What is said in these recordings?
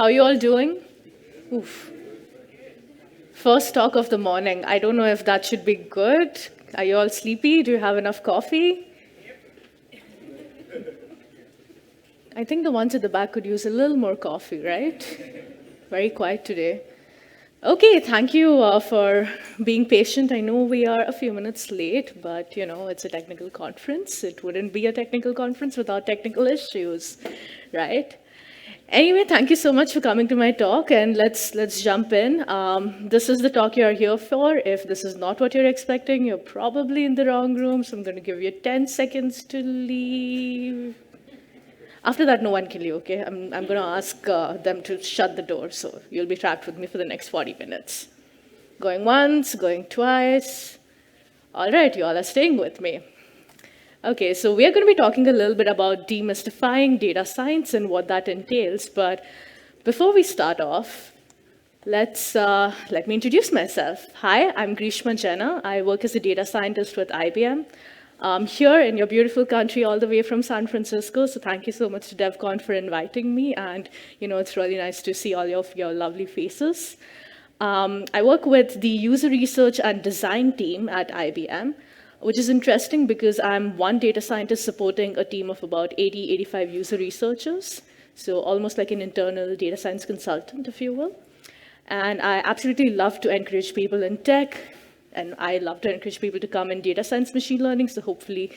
How are you all doing? Oof. First talk of the morning. I don't know if that should be good. Are you all sleepy? Do you have enough coffee? I think the ones at the back could use a little more coffee, right? Very quiet today. Okay, thank you for being patient. I know we are a few minutes late, but it's a technical conference. It wouldn't be a technical conference without technical issues, right? Anyway, thank you so much for coming to my talk, and let's jump in. This is the talk you're here for. If this is not what you're expecting, you're probably in the wrong room, so I'm going to give you 10 seconds to leave. After that, no one can leave, okay? I'm going to ask them to shut the door, so you'll be trapped with me for the next 40 minutes. Going once, going twice. All right, you all are staying with me. Okay, so we are going to be talking a little bit about demystifying data science and what that entails. But before we start off, let me introduce myself. Hi, I'm Grishma Jena. I work as a data scientist with IBM. Here in your beautiful country, all the way from San Francisco. So thank you so much to DevConf for inviting me. And it's really nice to see all of your lovely faces. I work with the user research and design team at IBM, which is interesting because I'm one data scientist supporting a team of about 80, 85 user researchers. So almost like an internal data science consultant, if you will. And I absolutely love to encourage people in tech, and I love to encourage people to come in data science machine learning. So hopefully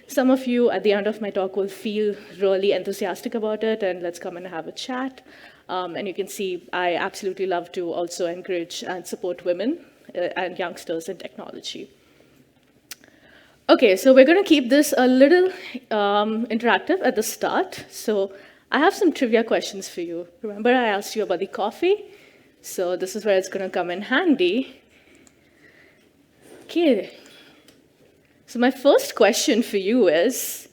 some of you at the end of my talk will feel really enthusiastic about it, and let's come and have a chat. And you can see I absolutely love to also encourage and support women and youngsters in technology. Okay, so we're going to keep this a little interactive at the start. So I have some trivia questions for you. Remember I asked you about the coffee? So this is where it's going to come in handy. Okay, so my first question for you is,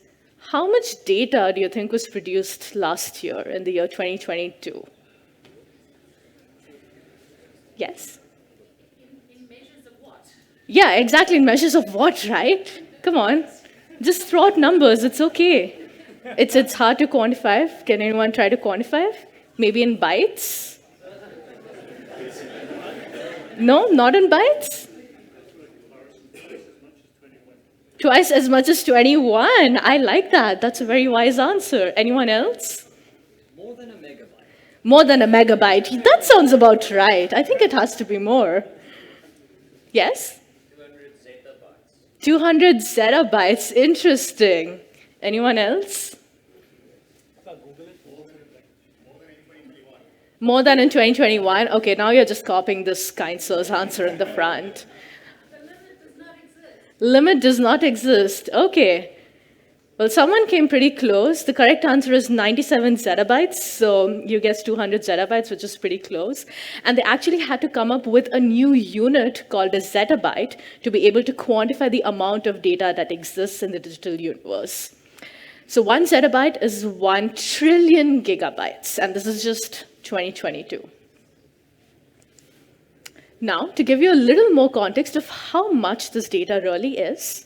how much data do you think was produced last year in the year 2022? Yes? In measures of what? Yeah, exactly, in measures of what, right? Come on, just throw out numbers, it's okay. It's hard to quantify. Can anyone try to quantify? Maybe in bytes? No, not in bytes? Twice as much as 21. I like that. That's a very wise answer. Anyone else? More than a megabyte. More than a megabyte. That sounds about right. I think it has to be more. Yes? 200 zettabytes. 200 zettabytes. Interesting. Anyone else? More than in 2021. Okay, now you're just copying this kind sir's answer in the front. Limit does not exist. Okay. Well, someone came pretty close. The correct answer is 97 zettabytes. So you guessed 200 zettabytes, which is pretty close. And they actually had to come up with a new unit called a zettabyte to be able to quantify the amount of data that exists in the digital universe. So 1 zettabyte is 1 trillion gigabytes. And this is just 2022. Now, to give you a little more context of how much this data really is,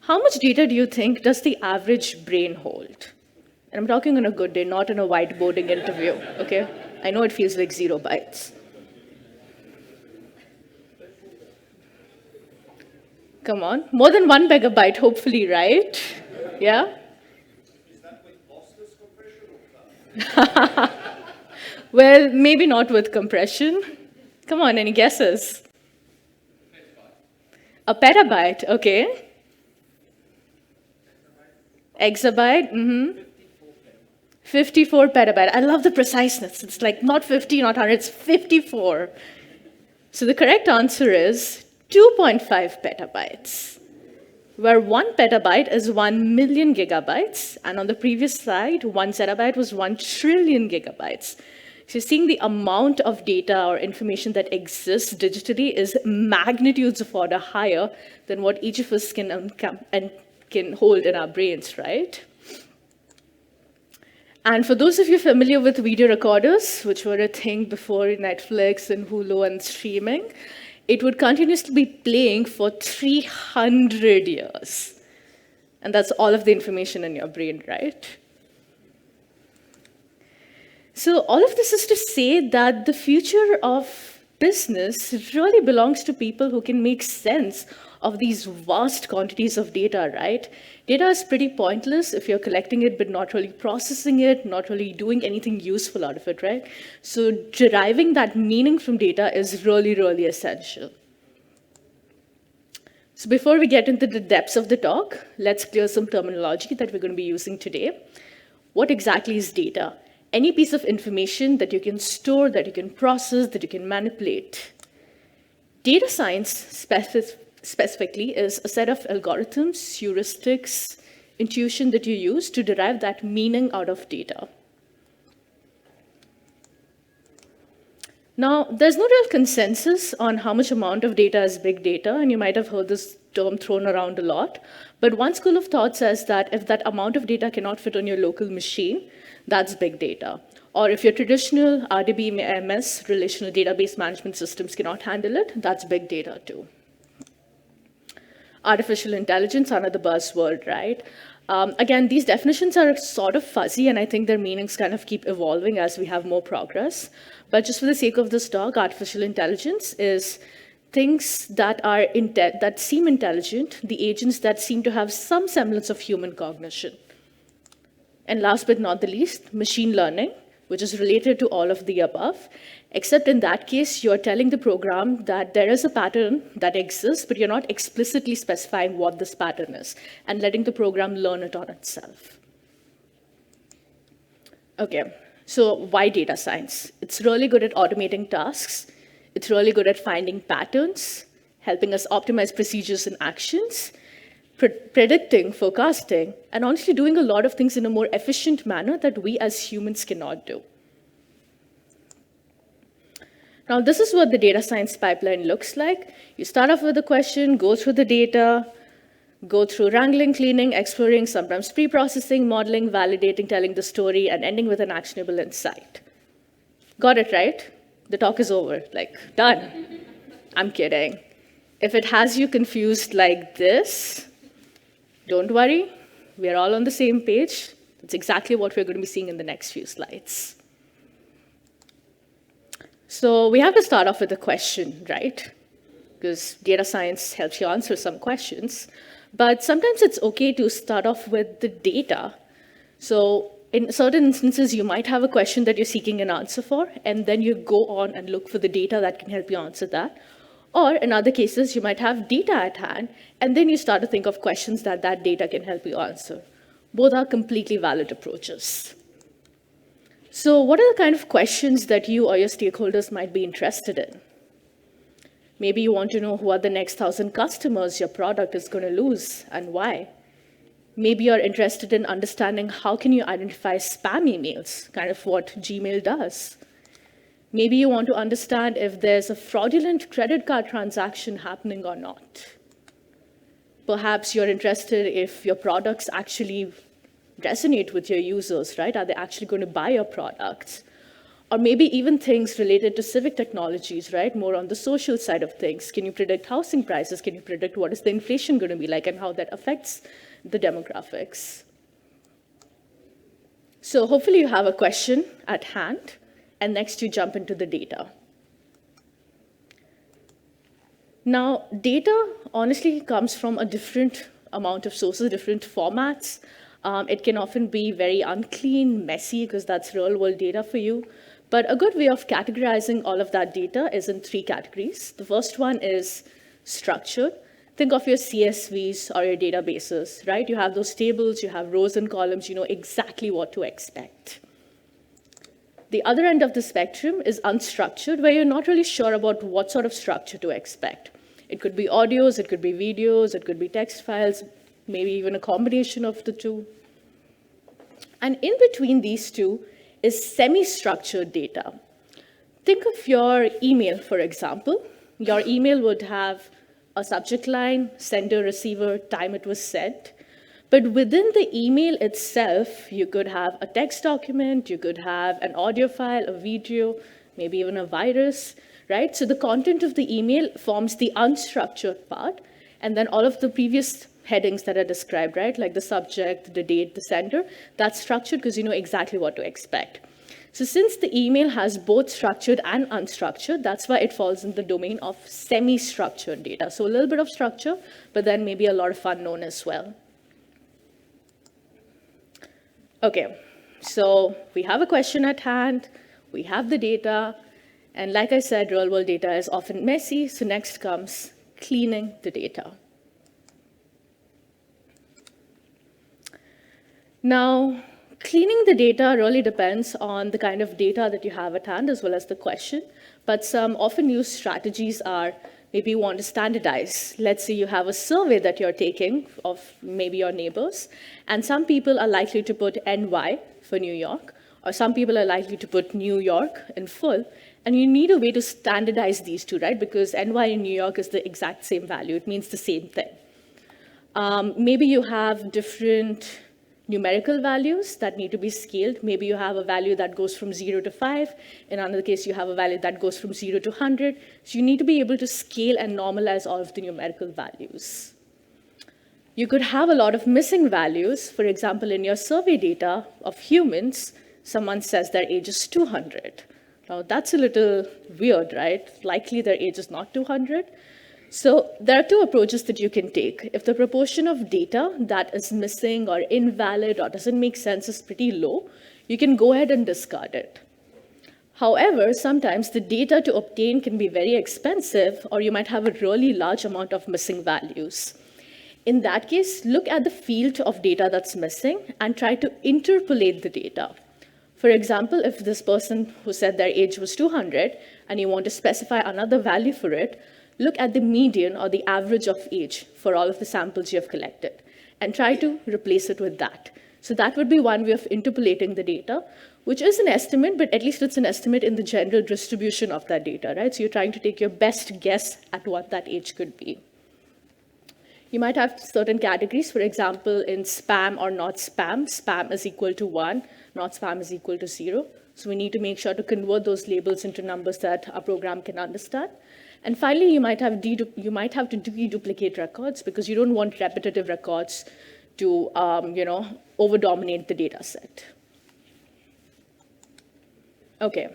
how much data do you think does the average brain hold? And I'm talking on a good day, not in a whiteboarding interview, okay? I know it feels like 0 bytes. Come on, more than 1 megabyte, hopefully, right? Yeah? Is that with lossless compression or Well, maybe not with compression. Come on, any guesses? A petabyte, okay. Exabyte, 54 petabyte. I love the preciseness. It's like not 50, not 100, it's 54. So the correct answer is 2.5 petabytes, where 1 petabyte is 1 million gigabytes, and on the previous slide, 1 zettabyte was 1 trillion gigabytes. So you're seeing the amount of data or information that exists digitally is magnitudes of order higher than what each of us can hold in our brains, right? And for those of you familiar with video recorders, which were a thing before Netflix and Hulu and streaming, it would continuously be playing for 300 years. And that's all of the information in your brain, right? So all of this is to say that the future of business really belongs to people who can make sense of these vast quantities of data, right? Data is pretty pointless if you're collecting it but not really processing it, not really doing anything useful out of it, right? So deriving that meaning from data is really, really essential. So before we get into the depths of the talk, let's clear some terminology that we're going to be using today. What exactly is data? Any piece of information that you can store, that you can process, that you can manipulate. Data science specifically is a set of algorithms, heuristics, intuition that you use to derive that meaning out of data. Now, there's no real consensus on how much amount of data is big data, and you might have heard this term thrown around a lot. But one school of thought says that if that amount of data cannot fit on your local machine, that's big data. Or if your traditional RDBMS, relational database management systems, cannot handle it, that's big data too. Artificial intelligence, another buzzword, right? Again, these definitions are sort of fuzzy, and I think their meanings kind of keep evolving as we have more progress. But just for the sake of this talk, artificial intelligence is things that that seem intelligent, the agents that seem to have some semblance of human cognition. And last but not the least, machine learning, which is related to all of the above, except in that case, you're telling the program that there is a pattern that exists, but you're not explicitly specifying what this pattern is, and letting the program learn it on itself. Okay, so why data science? It's really good at automating tasks. It's really good at finding patterns, helping us optimize procedures and actions, predicting, forecasting, and honestly doing a lot of things in a more efficient manner that we as humans cannot do. Now, this is what the data science pipeline looks like. You start off with a question, go through the data, go through wrangling, cleaning, exploring, sometimes pre-processing, modeling, validating, telling the story, and ending with an actionable insight. Got it, right? The talk is over, like, done. I'm kidding. If it has you confused like this, don't worry, we're all on the same page. That's exactly what we're going to be seeing in the next few slides. So we have to start off with a question, right? Because data science helps you answer some questions. But sometimes it's okay to start off with the data. So in certain instances, you might have a question that you're seeking an answer for, and then you go on and look for the data that can help you answer that. Or in other cases, you might have data at hand, and then you start to think of questions that that data can help you answer. Both are completely valid approaches. So what are the kind of questions that you or your stakeholders might be interested in? Maybe you want to know who are the next 1,000 customers your product is going to lose and why. Maybe you're interested in understanding how can you identify spam emails, kind of what Gmail does. Maybe you want to understand if there's a fraudulent credit card transaction happening or not. Perhaps you're interested if your products actually resonate with your users, right? Are they actually going to buy your products? Or maybe even things related to civic technologies, right? More on the social side of things. Can you predict housing prices? Can you predict what is the inflation going to be like and how that affects the demographics? So hopefully you have a question at hand. And next, you jump into the data. Now, data honestly comes from a different amount of sources, different formats. It can often be very unclean, messy, because that's real-world data for you. But a good way of categorizing all of that data is in 3 categories. The first one is structured. Think of your CSVs or your databases, right? You have those tables, you have rows and columns, you know exactly what to expect. The other end of the spectrum is unstructured, where you're not really sure about what sort of structure to expect. It could be audios, it could be videos, it could be text files, maybe even a combination of the two. And in between these two is semi-structured data. Think of your email, for example. Your email would have a subject line, sender, receiver, time it was sent. But within the email itself, you could have a text document, you could have an audio file, a video, maybe even a virus, right? So the content of the email forms the unstructured part, and then all of the previous headings that are described, right? Like the subject, the date, the sender, that's structured because you know exactly what to expect. So since the email has both structured and unstructured, that's why it falls in the domain of semi-structured data. So a little bit of structure, but then maybe a lot of unknown as well. Okay, so we have a question at hand, we have the data, and like I said, real-world data is often messy, so next comes cleaning the data. Now, cleaning the data really depends on the kind of data that you have at hand as well as the question, but some often used strategies are maybe you want to standardize. Let's say you have a survey that you're taking of maybe your neighbors, and some people are likely to put NY for New York, or some people are likely to put New York in full, and you need a way to standardize these two, right? Because NY in New York is the exact same value. It means the same thing. Maybe you have different numerical values that need to be scaled. Maybe you have a value that goes from 0 to 5. In another case, you have a value that goes from 0 to 100. So you need to be able to scale and normalize all of the numerical values. You could have a lot of missing values. For example, in your survey data of humans, someone says their age is 200. Now, that's a little weird, right? Likely their age is not 200. So there are two approaches that you can take. If the proportion of data that is missing or invalid or doesn't make sense is pretty low, you can go ahead and discard it. However, sometimes the data to obtain can be very expensive, or you might have a really large amount of missing values. In that case, look at the field of data that's missing and try to interpolate the data. For example, if this person who said their age was 200 and you want to specify another value for it, look at the median or the average of age for all of the samples you have collected and try to replace it with that. So that would be one way of interpolating the data, which is an estimate, but at least it's an estimate in the general distribution of that data, right? So you're trying to take your best guess at what that age could be. You might have certain categories, for example, in spam or not spam. Spam is equal to 1, not spam is equal to 0. So we need to make sure to convert those labels into numbers that our program can understand. And finally, you might have to deduplicate records because you don't want repetitive records to over-dominate the data set. Okay,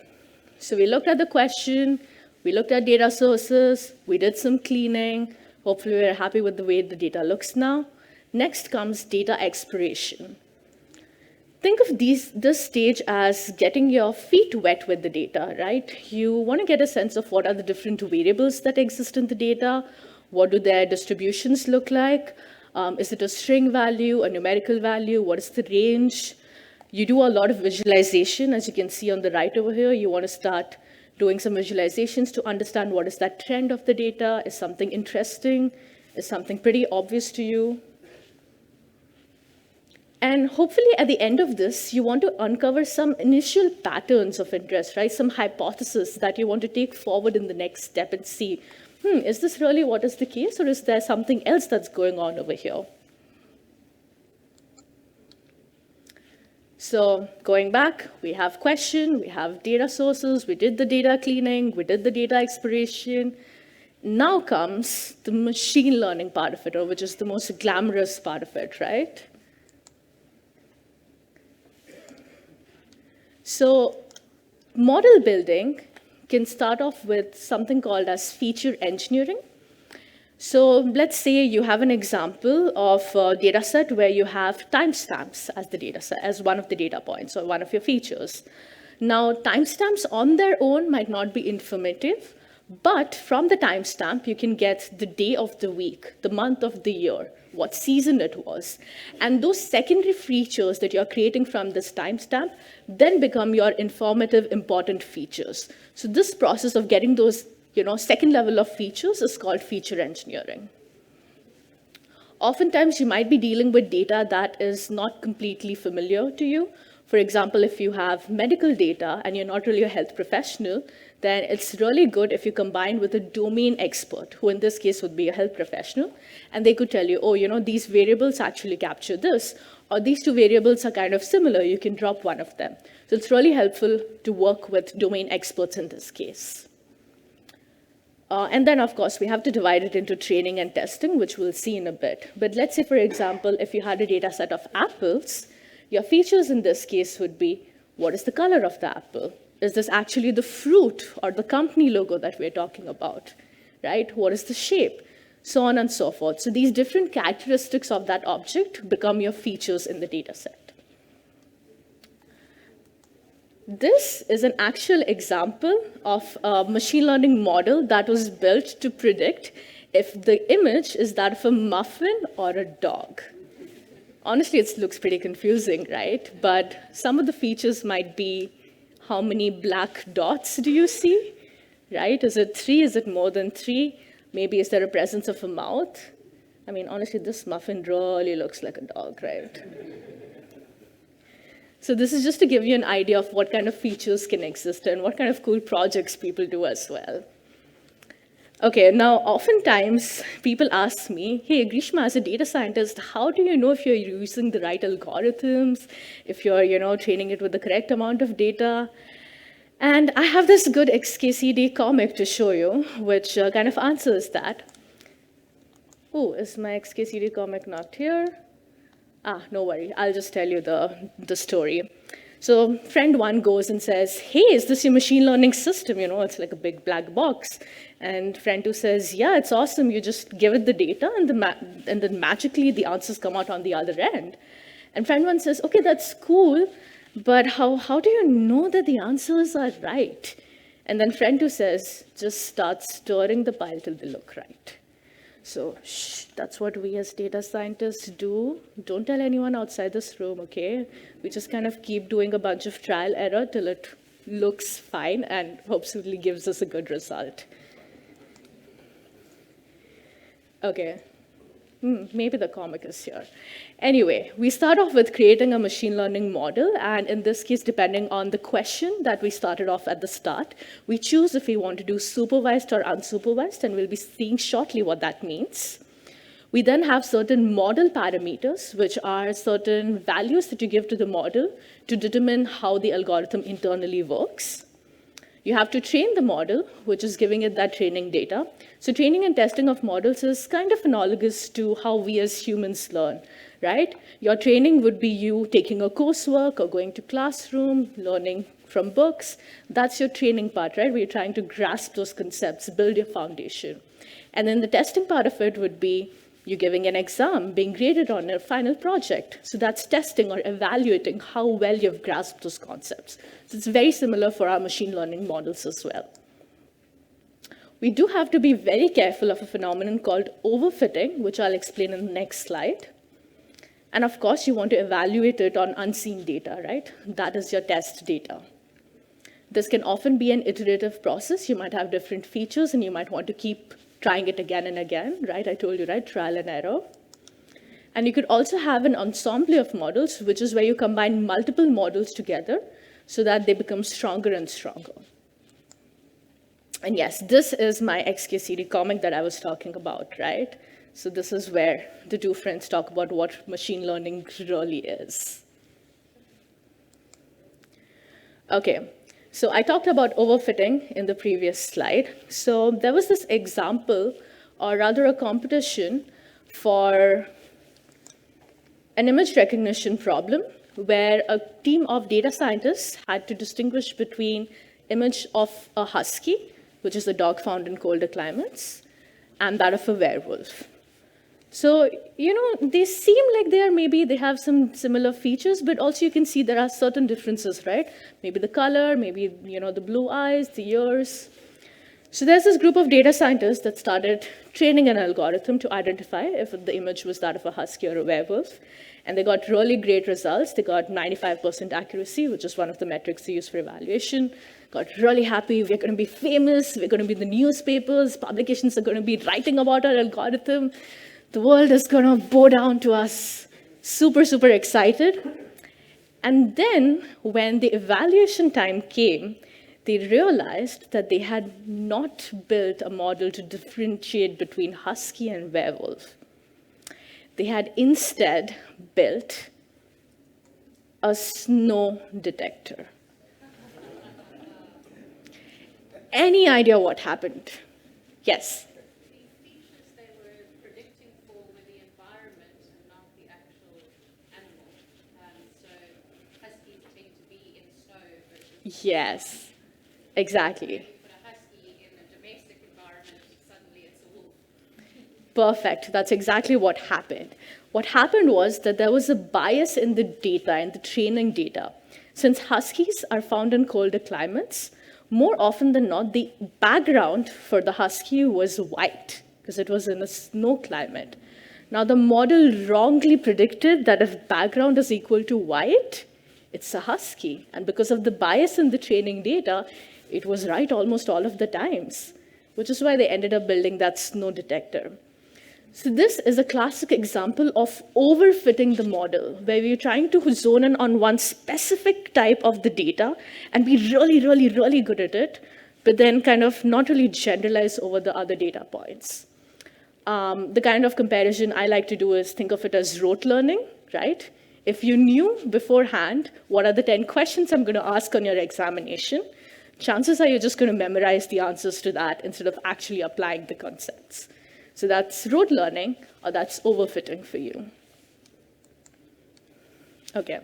so we looked at the question, we looked at data sources, we did some cleaning. Hopefully, we're happy with the way the data looks now. Next comes data exploration. Think of this stage as getting your feet wet with the data, right? You want to get a sense of what are the different variables that exist in the data, what do their distributions look like, is it a string value, a numerical value, what is the range? You do a lot of visualization, as you can see on the right over here. You want to start doing some visualizations to understand what is that trend of the data, is something interesting, is something pretty obvious to you. And hopefully at the end of this, you want to uncover some initial patterns of interest, right? Some hypothesis that you want to take forward in the next step and see, is this really what is the case, or is there something else that's going on over here? So going back, we have question, we have data sources, we did the data cleaning, we did the data exploration. Now comes the machine learning part of it, or which is the most glamorous part of it, right? So model building can start off with something called as feature engineering. So let's say you have an example of a data set where you have timestamps as the data set, as one of the data points or one of your features. Now, timestamps on their own might not be informative, but from the timestamp, you can get the day of the week, the month of the year, what season it was. And those secondary features that you're creating from this timestamp then become your informative, important features. So this process of getting those second level of features is called feature engineering. Oftentimes, you might be dealing with data that is not completely familiar to you. For example, if you have medical data and you're not really a health professional, then it's really good if you combine with a domain expert, who in this case would be a health professional, and they could tell you, these variables actually capture this, or these two variables are kind of similar, you can drop one of them. So it's really helpful to work with domain experts in this case. And then, of course, we have to divide it into training and testing, which we'll see in a bit. But let's say, for example, if you had a data set of apples, your features in this case would be, What is the color of the apple? Is this actually the fruit or the company logo that we're talking about, right? What is the shape? So on and so forth. So these different characteristics of that object become your features in the data set. This is an actual example of a machine learning model that was built to predict if the image is that of a muffin or a dog. Honestly, it looks pretty confusing, right? But some of the features might be, how many black dots do you see, right? Is it 3? Is it more than 3? Maybe is there a presence of a mouth? I mean, honestly, this muffin really looks like a dog, right? So this is just to give you an idea of what kind of features can exist and what kind of cool projects people do as well. Okay, now oftentimes people ask me, hey, Grishma, as a data scientist, how do you know if you're using the right algorithms, if you're training it with the correct amount of data? And I have this good XKCD comic to show you, which kind of answers that. Oh, is my XKCD comic not here? No worry, I'll just tell you the story. So friend one goes and says, hey, is this your machine learning system? It's like a big black box. And friend two says, yeah, it's awesome. You just give it the data and then magically the answers come out on the other end. And friend one says, okay, that's cool, but how do you know that the answers are right? And then friend two says, just start stirring the pile till they look right. So that's what we as data scientists do. Don't tell anyone outside this room, okay? We just kind of keep doing a bunch of trial error till it looks fine and hopefully gives us a good result. Okay. Maybe the comic is here. Anyway, we start off with creating a machine learning model, and in this case, depending on the question that we started off at the start, we choose if we want to do supervised or unsupervised, and we'll be seeing shortly what that means. We then have certain model parameters, which are certain values that you give to the model to determine how the algorithm internally works. You have to train the model, which is giving it that training data. So training and testing of models is kind of analogous to how we as humans learn, right? Your training would be you taking a coursework or going to classroom, learning from books. That's your training part, right? Where you're trying to grasp those concepts, build your foundation. And then the testing part of it would be you giving an exam, being graded on a final project. So that's testing or evaluating how well you've grasped those concepts. So it's very similar for our machine learning models as well. We do have to be very careful of a phenomenon called overfitting, which I'll explain in the next slide. And of course, you want to evaluate it on unseen data, right? That is your test data. This can often be an iterative process. You might have different features and you might want to keep trying it again and again, right? I told you, right? Trial and error. And you could also have an ensemble of models, which is where you combine multiple models together so that they become stronger and stronger. And yes, this is my XKCD comic that I was talking about, right? So this is where the two friends talk about what machine learning really is. Okay. So I talked about overfitting in the previous slide. So there was this example, or rather a competition for an image recognition problem where a team of data scientists had to distinguish between image of a husky, which is a dog found in colder climates, and that of a werewolf. So, they seem like they have some similar features, but also you can see there are certain differences, right? Maybe the color, maybe, the blue eyes, the ears. So there's this group of data scientists that started training an algorithm to identify if the image was that of a husky or a werewolf. And they got really great results. They got 95% accuracy, which is one of the metrics they use for evaluation. Got really happy. We're going to be famous. We're going to be in the newspapers. Publications are going to be writing about our algorithm. The world is going to bow down to us. Super, super excited. And then when the evaluation time came, they realized that they had not built a model to differentiate between husky and werewolf. They had instead built a snow detector. Any idea what happened? Yes? The features they were predicting for were the environment and not the actual animal. So huskies tend to be in snow Yes, exactly. Put a husky in a domestic environment, suddenly it's a wolf. Perfect. That's exactly what happened. What happened was that there was a bias in the data, in the training data. Since huskies are found in colder climates, more often than not, the background for the husky was white because it was in a snow climate. Now, the model wrongly predicted that if background is equal to white, it's a husky. And because of the bias in the training data, it was right almost all of the times, which is why they ended up building that snow detector. So this is a classic example of overfitting the model, where we're trying to zone in on one specific type of the data and be really, really, really good at it, but then kind of not really generalize over the other data points. The kind of comparison I like to do is think of it as rote learning, right? If you knew beforehand what are the 10 questions I'm going to ask on your examination, chances are you're just going to memorize the answers to that instead of actually applying the concepts. So that's rote learning, or that's overfitting for you. Okay.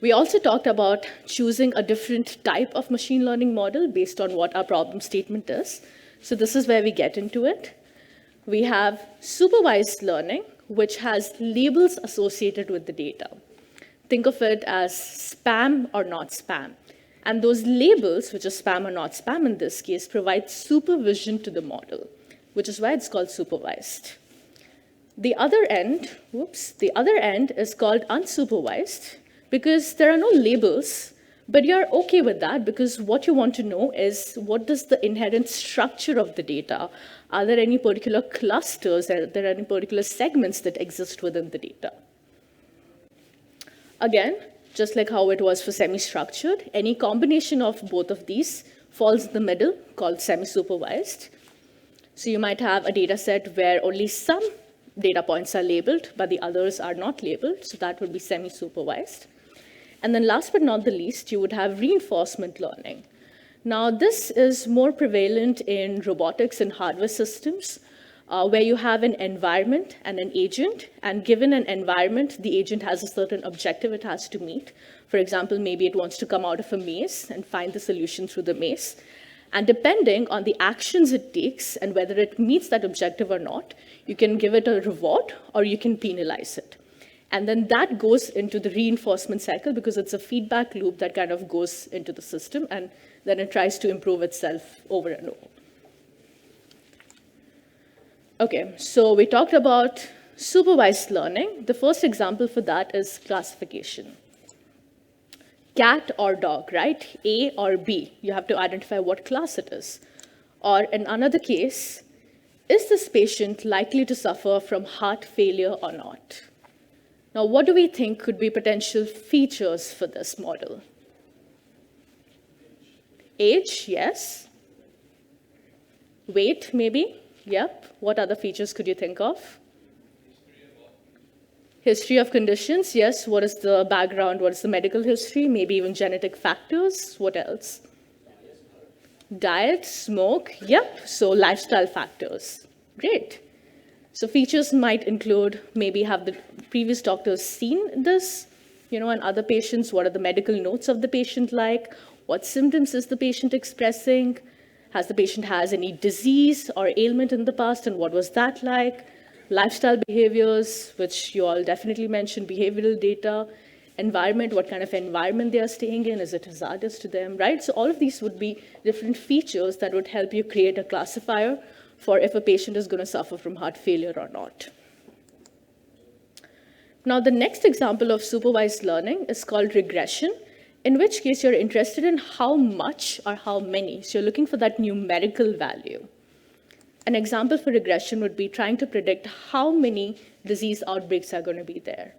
We also talked about choosing a different type of machine learning model based on what our problem statement is. So this is where we get into it. We have supervised learning, which has labels associated with the data. Think of it as spam or not spam. And those labels, which is spam or not spam in this case, provide supervision to the model, which is why it's called supervised. The other end is called unsupervised because there are no labels, but you're okay with that because what you want to know is what does the inherent structure of the data? Are there any particular clusters? Are there any particular segments that exist within the data? Again, just like how it was for semi-structured, any combination of both of these falls in the middle, called semi-supervised. So you might have a data set where only some data points are labeled, but the others are not labeled, so that would be semi-supervised. And then last but not the least, you would have reinforcement learning. Now, this is more prevalent in robotics and hardware systems, where you have an environment and an agent, and given an environment, the agent has a certain objective it has to meet. For example, maybe it wants to come out of a maze and find the solution through the maze. And depending on the actions it takes and whether it meets that objective or not, you can give it a reward or you can penalize it. And then that goes into the reinforcement cycle because it's a feedback loop that kind of goes into the system and then it tries to improve itself over and over. Okay, so we talked about supervised learning. The first example for that is classification. Cat or dog, right? A or B. You have to identify what class it is. Or in another case, is this patient likely to suffer from heart failure or not? Now, what do we think could be potential features for this model? Age, yes. Weight, maybe. Yep. What other features could you think of? History of conditions, yes. What is the background? What is the medical history? Maybe even genetic factors. What else? Diet, smoke, yep. So lifestyle factors. Great. So features might include maybe have the previous doctors seen this, and other patients, what are the medical notes of the patient like? What symptoms is the patient expressing? Has the patient has any disease or ailment in the past, and what was that like? Lifestyle behaviors, which you all definitely mentioned, behavioral data, environment, what kind of environment they are staying in, is it hazardous to them, right? So all of these would be different features that would help you create a classifier for if a patient is going to suffer from heart failure or not. Now, the next example of supervised learning is called regression, in which case you're interested in how much or how many. So you're looking for that numerical value. An example for regression would be trying to predict how many disease outbreaks are going to be there.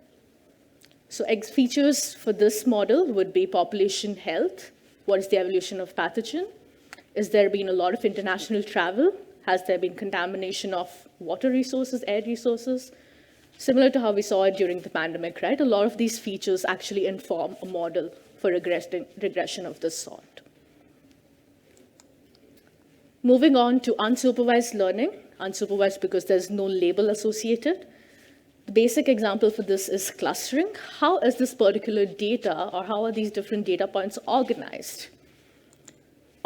So features for this model would be population health. What is the evolution of pathogen? Is there been a lot of international travel? Has there been contamination of water resources, air resources? Similar to how we saw it during the pandemic, right? A lot of these features actually inform a model for regression of this sort. Moving on to unsupervised learning. Unsupervised because there's no label associated. The basic example for this is clustering. How is this particular data, or how are these different data points organized?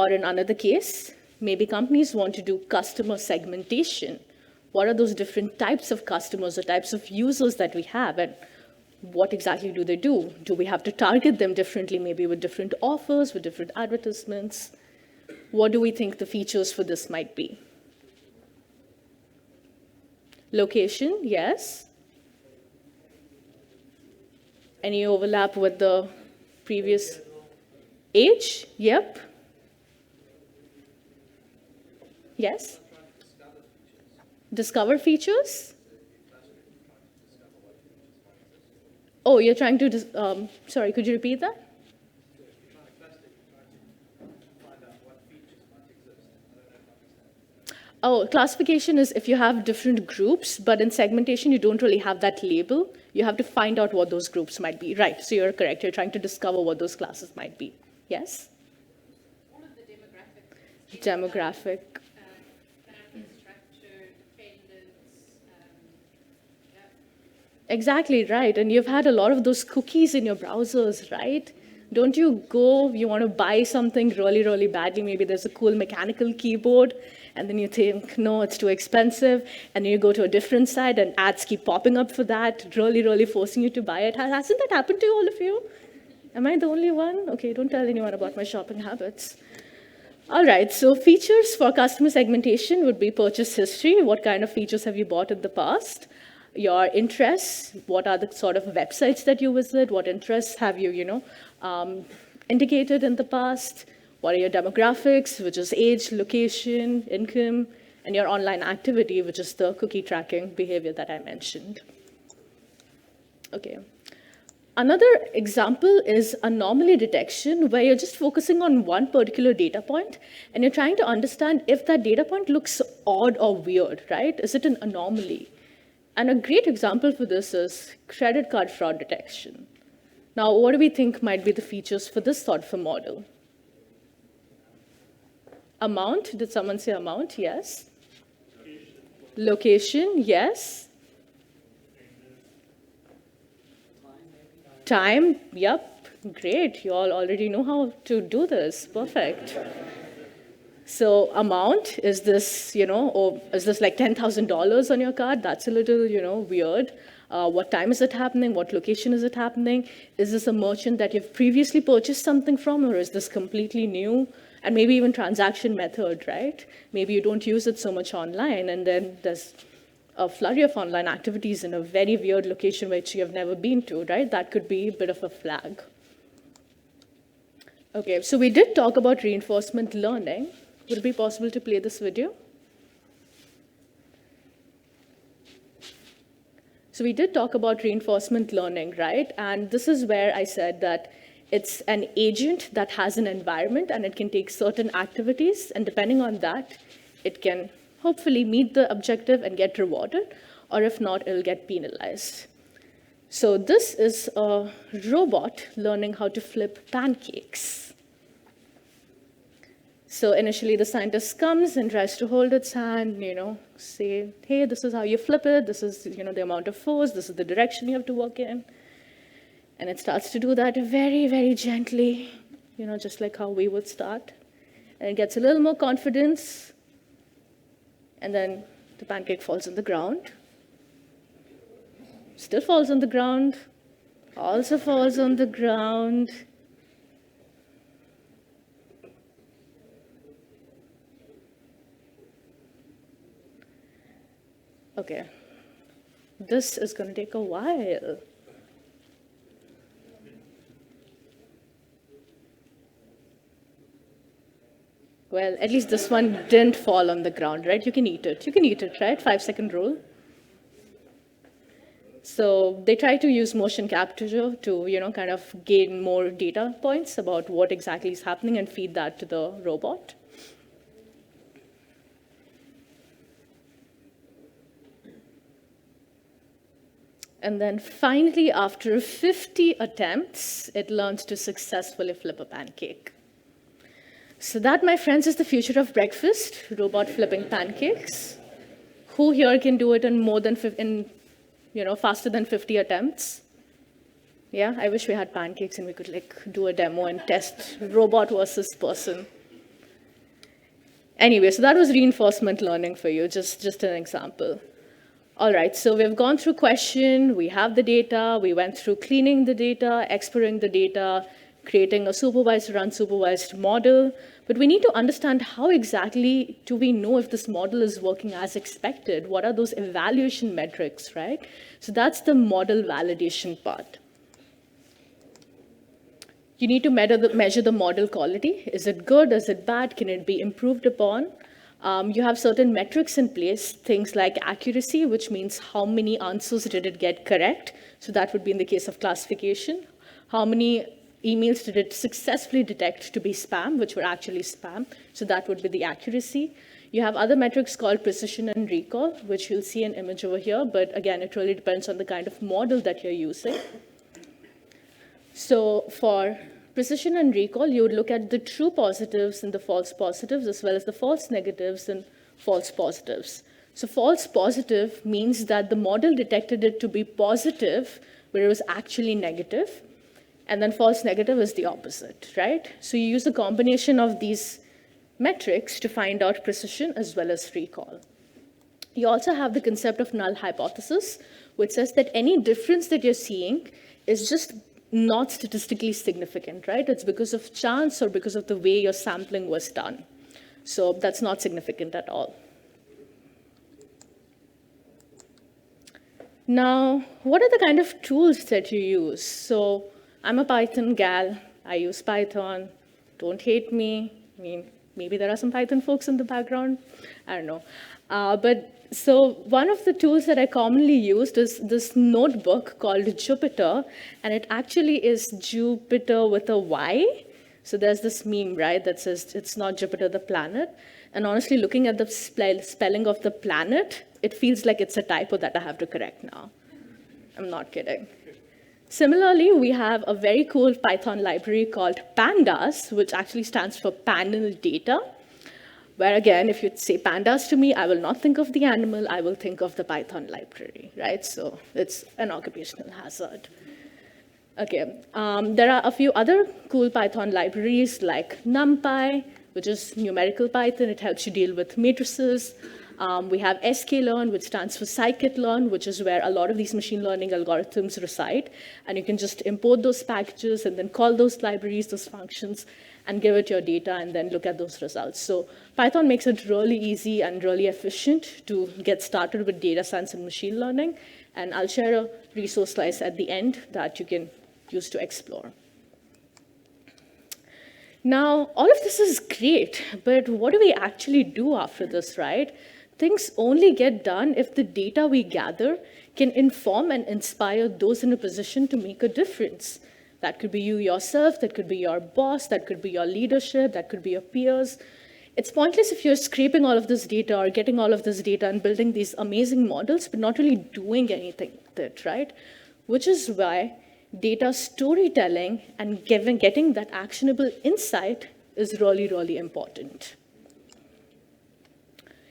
Or in another case, maybe companies want to do customer segmentation. What are those different types of customers or types of users that we have, and what exactly do they do? Do we have to target them differently, maybe with different offers, with different advertisements? What do we think the features for this might be? Location, yes. Any overlap with the previous? Age, yep. Yes? Discover features? Oh, you're trying to, sorry, could you repeat that? Oh, classification is if you have different groups, but in segmentation, you don't really have that label. You have to find out what those groups might be. Right, so you're correct. You're trying to discover what those classes might be. Yes? All of the demographics. Demographic. Family structure, dependence, yeah. Exactly right. And you've had a lot of those cookies in your browsers, right? Don't you go, you want to buy something really, really badly. Maybe there's a cool mechanical keyboard, and then you think, no, it's too expensive. And then you go to a different site, and ads keep popping up for that, really, really forcing you to buy it. Hasn't that happened to all of you? Am I the only one? Okay, don't tell anyone about my shopping habits. All right, so features for customer segmentation would be purchase history. What kind of features have you bought in the past? Your interests, what are the sort of websites that you visit? What interests have you, indicated in the past? What are your demographics, which is age, location, income, and your online activity, which is the cookie tracking behavior that I mentioned. Okay. Another example is anomaly detection, where you're just focusing on one particular data point, and you're trying to understand if that data point looks odd or weird, right? Is it an anomaly? And a great example for this is credit card fraud detection. Now, what do we think might be the features for this sort of a model? Amount, did someone say amount? Yes. Location, yes. Time, yep, great. You all already know how to do this, perfect. So amount, is this, or is this like $10,000 on your card? That's a little, weird. What time is it happening? What location is it happening? Is this a merchant that you've previously purchased something from, or is this completely new? And maybe even transaction method, right? Maybe you don't use it so much online, and then there's a flurry of online activities in a very weird location which you have never been to, right? That could be a bit of a flag. Okay, so we did talk about reinforcement learning. Would it be possible to play this video? So we did talk about reinforcement learning, right? And this is where I said that it's an agent that has an environment, and it can take certain activities, and depending on that, it can hopefully meet the objective and get rewarded, or if not, it'll get penalized. So this is a robot learning how to flip pancakes. So initially, the scientist comes and tries to hold its hand, say, hey, this is how you flip it. This is, the amount of force. This is the direction you have to work in. And it starts to do that very, very gently, just like how we would start. And it gets a little more confidence. And then the pancake falls on the ground. Still falls on the ground. Also falls on the ground. Okay. This is going to take a while. Well, at least this one didn't fall on the ground, right? You can eat it. You can eat it, right? 5-second rule. So they try to use motion capture to, kind of gain more data points about what exactly is happening and feed that to the robot. And then finally, after 50 attempts, it learns to successfully flip a pancake. So that, my friends, is the future of breakfast, robot flipping pancakes. Who here can do it in more than, faster than 50 attempts? Yeah, I wish we had pancakes and we could do a demo and test robot versus person. Anyway, so that was reinforcement learning for you, just an example. All right, so we've gone through question, we have the data, we went through cleaning the data, exploring the data, creating a supervised or unsupervised model, but we need to understand how exactly do we know if this model is working as expected? What are those evaluation metrics, right? So that's the model validation part. You need to measure the model quality. Is it good? Is it bad? Can it be improved upon? You have certain metrics in place, things like accuracy, which means how many answers did it get correct. So that would be in the case of classification. How many emails did it successfully detect to be spam, which were actually spam. So that would be the accuracy. You have other metrics called precision and recall, which you'll see an image over here. But again, it really depends on the kind of model that you're using. So for precision and recall, you would look at the true positives and the false positives, as well as the false negatives and false positives. So false positive means that the model detected it to be positive, where it was actually negative. And then false negative is the opposite, right? So you use a combination of these metrics to find out precision as well as recall. You also have the concept of null hypothesis, which says that any difference that you're seeing is just not statistically significant, right? It's because of chance or because of the way your sampling was done. So that's not significant at all. Now, what are the kind of tools that you use? So I'm a Python gal. I use Python. Don't hate me. I mean, maybe there are some Python folks in the background. I don't know. So one of the tools that I commonly used is this notebook called Jupyter, and it actually is Jupyter with a Y. So there's this meme, right, that says it's not Jupiter the planet. And honestly, looking at the spelling of the planet, it feels like it's a typo that I have to correct now. I'm not kidding. Similarly, we have a very cool Python library called Pandas, which actually stands for panel data. Where again, if you say pandas to me, I will not think of the animal, I will think of the Python library, right? So it's an occupational hazard. Okay, there are a few other cool Python libraries like NumPy, which is numerical Python. It helps you deal with matrices. We have sklearn, which stands for scikit-learn, which is where a lot of these machine learning algorithms reside. And you can just import those packages and then call those libraries, those functions, and give it your data and then look at those results. So Python makes it really easy and really efficient to get started with data science and machine learning. And I'll share a resource slice at the end that you can use to explore. Now, all of this is great, but what do we actually do after this, right? Things only get done if the data we gather can inform and inspire those in a position to make a difference. That could be you yourself, that could be your boss, that could be your leadership, that could be your peers. It's pointless if you're scraping all of this data or getting all of this data and building these amazing models, but not really doing anything with it, right? Which is why data storytelling and getting that actionable insight is really, really important.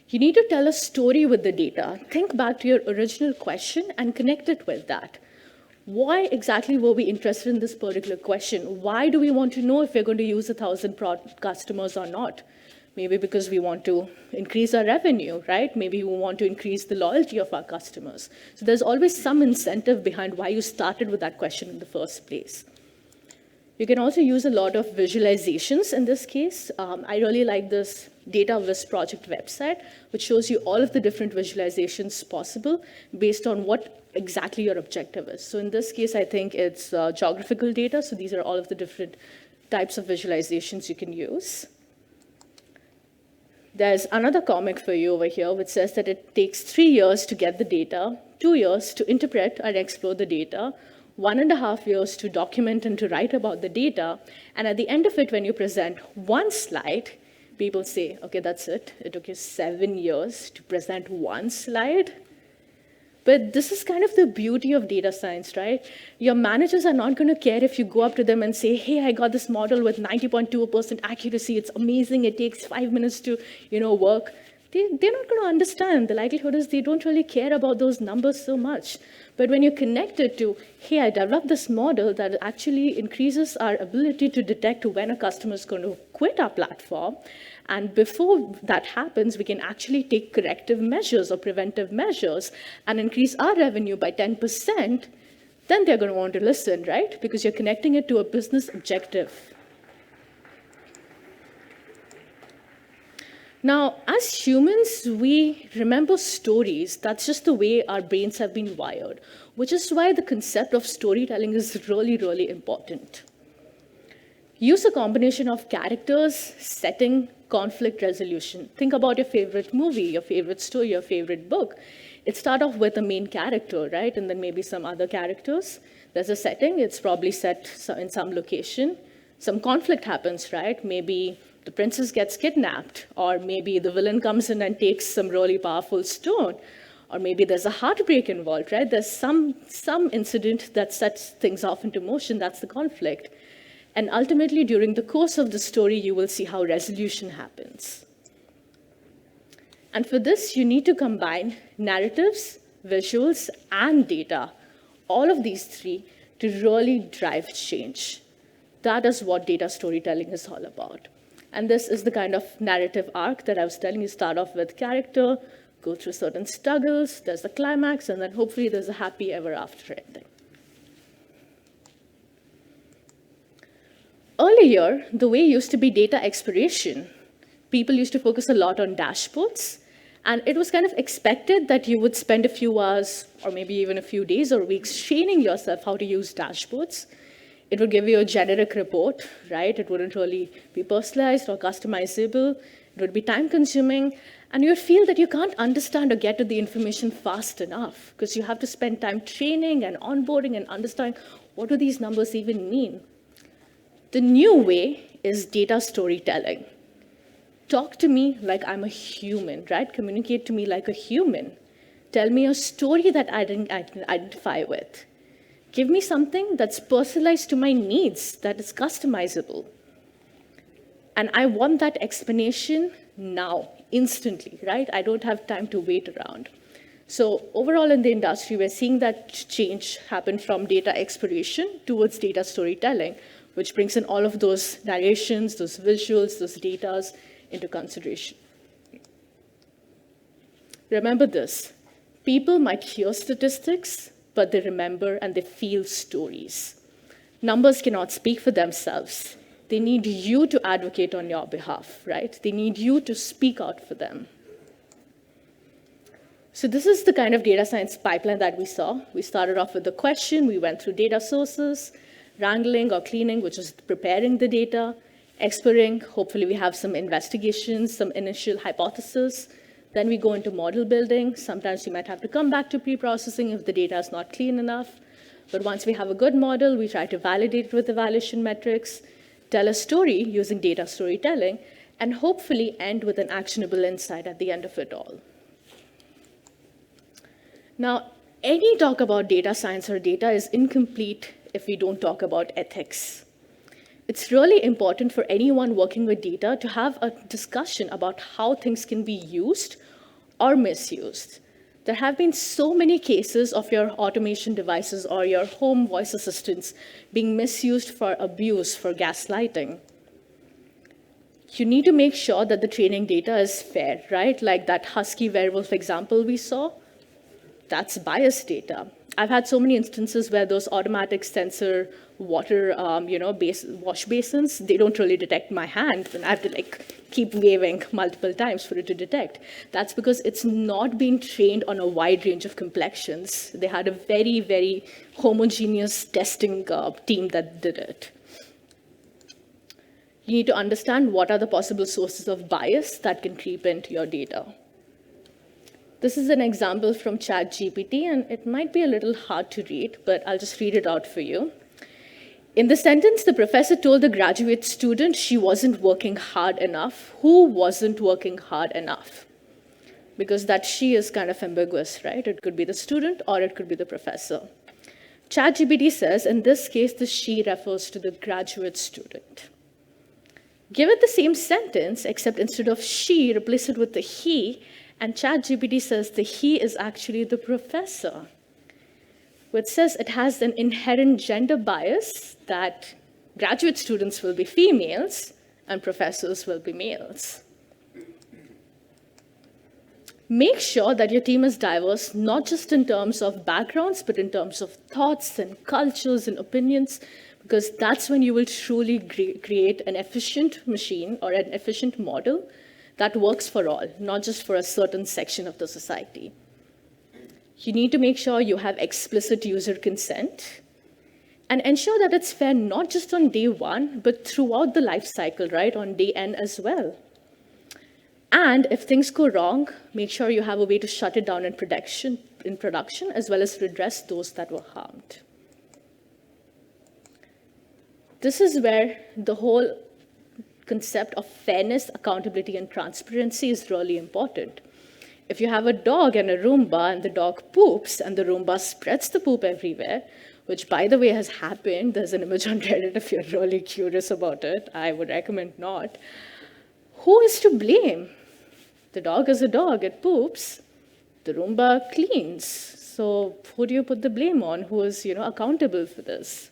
You need to tell a story with the data. Think back to your original question and connect it with that. Why exactly were we interested in this particular question? Why do we want to know if we're going to use 1,000 customers or not? Maybe because we want to increase our revenue, right? Maybe we want to increase the loyalty of our customers. So there's always some incentive behind why you started with that question in the first place. You can also use a lot of visualizations in this case. I really like this DataVis project website, which shows you all of the different visualizations possible based on what exactly your objective is. So in this case, I think it's geographical data. So these are all of the different types of visualizations you can use. There's another comic for you over here, which says that it takes 3 years to get the data, 2 years to interpret and explore the data, 1.5 years to document and to write about the data. And at the end of it, when you present one slide, people say, okay, that's it. It took you 7 years to present one slide. But this is kind of the beauty of data science, right? Your managers are not going to care if you go up to them and say, hey, I got this model with 90.2% accuracy. It's amazing. It takes 5 minutes to work. they're not going to understand. The likelihood is they don't really care about those numbers so much. But when you connect it to, hey, I developed this model that actually increases our ability to detect when a customer is going to quit our platform, and before that happens, we can actually take corrective measures or preventive measures and increase our revenue by 10%, then they're going to want to listen, right? Because you're connecting it to a business objective. Now, as humans, we remember stories. That's just the way our brains have been wired, which is why the concept of storytelling is really, really important. Use a combination of characters, setting, conflict resolution. Think about your favorite movie, your favorite story, your favorite book. It starts off with a main character, right? And then maybe some other characters. There's a setting. It's probably set in some location. Some conflict happens, right? Maybe the princess gets kidnapped, or maybe the villain comes in and takes some really powerful stone, or maybe there's a heartbreak involved, right? There's some incident that sets things off into motion. That's the conflict. And ultimately, during the course of the story, you will see how resolution happens. And for this, you need to combine narratives, visuals, and data, all of these three, to really drive change. That is what data storytelling is all about. And this is the kind of narrative arc that I was telling you. Start off with character, go through certain struggles, there's the climax, and then hopefully there's a happy ever after ending. Earlier, the way used to be data exploration. People used to focus a lot on dashboards, and it was kind of expected that you would spend a few hours, or maybe even a few days or weeks, training yourself how to use dashboards. It would give you a generic report, right? It wouldn't really be personalized or customizable. It would be time-consuming, and you would feel that you can't understand or get to the information fast enough because you have to spend time training and onboarding and understanding what do these numbers even mean. The new way is data storytelling. Talk to me like I'm a human, right? Communicate to me like a human. Tell me a story that I can identify with. Give me something that's personalized to my needs, that is customizable. And I want that explanation now, instantly, right? I don't have time to wait around. So overall in the industry, we're seeing that change happen from data exploration towards data storytelling, which brings in all of those narrations, those visuals, those datas into consideration. Remember this, people might hear statistics, but they remember and they feel stories. Numbers cannot speak for themselves. They need you to advocate on your behalf, right? They need you to speak out for them. So this is the kind of data science pipeline that we saw. We started off with the question, we went through data sources, wrangling or cleaning, which is preparing the data, exploring, hopefully we have some investigations, some initial hypothesis. Then we go into model building. Sometimes you might have to come back to pre-processing if the data is not clean enough. But once we have a good model, we try to validate it with evaluation metrics, tell a story using data storytelling, and hopefully end with an actionable insight at the end of it all. Now, any talk about data science or data is incomplete if we don't talk about ethics. It's really important for anyone working with data to have a discussion about how things can be used or misused. There have been so many cases of your automation devices or your home voice assistants being misused for abuse, for gaslighting. You need to make sure that the training data is fair, right? Like that husky werewolf example we saw, that's biased data. I've had so many instances where those automatic sensor water, wash basins, they don't really detect my hand, and I have to keep waving multiple times for it to detect. That's because it's not been trained on a wide range of complexions. They had a very, very homogeneous testing team that did it. You need to understand what are the possible sources of bias that can creep into your data. This is an example from ChatGPT, and it might be a little hard to read, but I'll just read it out for you. In the sentence, the professor told the graduate student she wasn't working hard enough. Who wasn't working hard enough? Because that she is kind of ambiguous, right? It could be the student or it could be the professor. ChatGPT says, in this case, the she refers to the graduate student. Give it the same sentence, except instead of she, replace it with the he, and ChatGPT says the he is actually the professor, which says it has an inherent gender bias that graduate students will be females and professors will be males. Make sure that your team is diverse, not just in terms of backgrounds, but in terms of thoughts and cultures and opinions, because that's when you will truly create an efficient machine or an efficient model that works for all, not just for a certain section of the society. You need to make sure you have explicit user consent and ensure that it's fair not just on day one, but throughout the life cycle, right, on day N as well. And if things go wrong, make sure you have a way to shut it down in production, as well as redress those that were harmed. This is where the whole concept of fairness, accountability, and transparency is really important. If you have a dog and a Roomba and the dog poops and the Roomba spreads the poop everywhere, which by the way has happened, there's an image on Reddit if you're really curious about it, I would recommend not. Who is to blame? The dog is a dog, it poops. The Roomba cleans. So who do you put the blame on? Who is, accountable for this?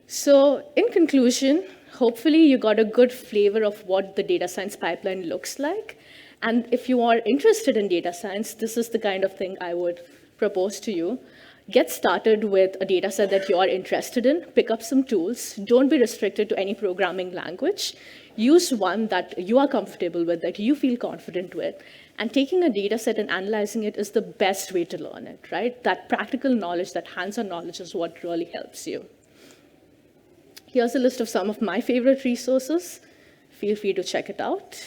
So in conclusion, hopefully you got a good flavor of what the data science pipeline looks like. And if you are interested in data science, this is the kind of thing I would propose to you. Get started with a data set that you are interested in, pick up some tools, don't be restricted to any programming language. Use one that you are comfortable with, that you feel confident with. And taking a data set and analyzing it is the best way to learn it, right? That practical knowledge, that hands-on knowledge is what really helps you. Here's a list of some of my favorite resources. Feel free to check it out.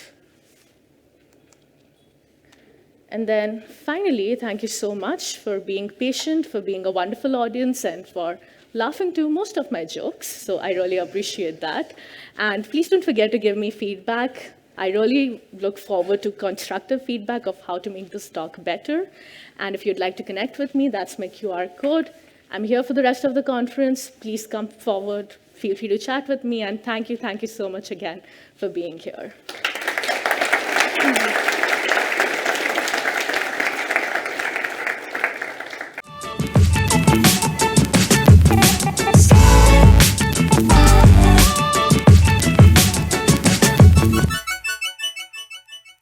And then finally, thank you so much for being patient, for being a wonderful audience, and for laughing to most of my jokes. So I really appreciate that. And please don't forget to give me feedback. I really look forward to constructive feedback of how to make this talk better. And if you'd like to connect with me, that's my QR code. I'm here for the rest of the conference. Please come forward. Feel free to chat with me. And thank you so much again for being here.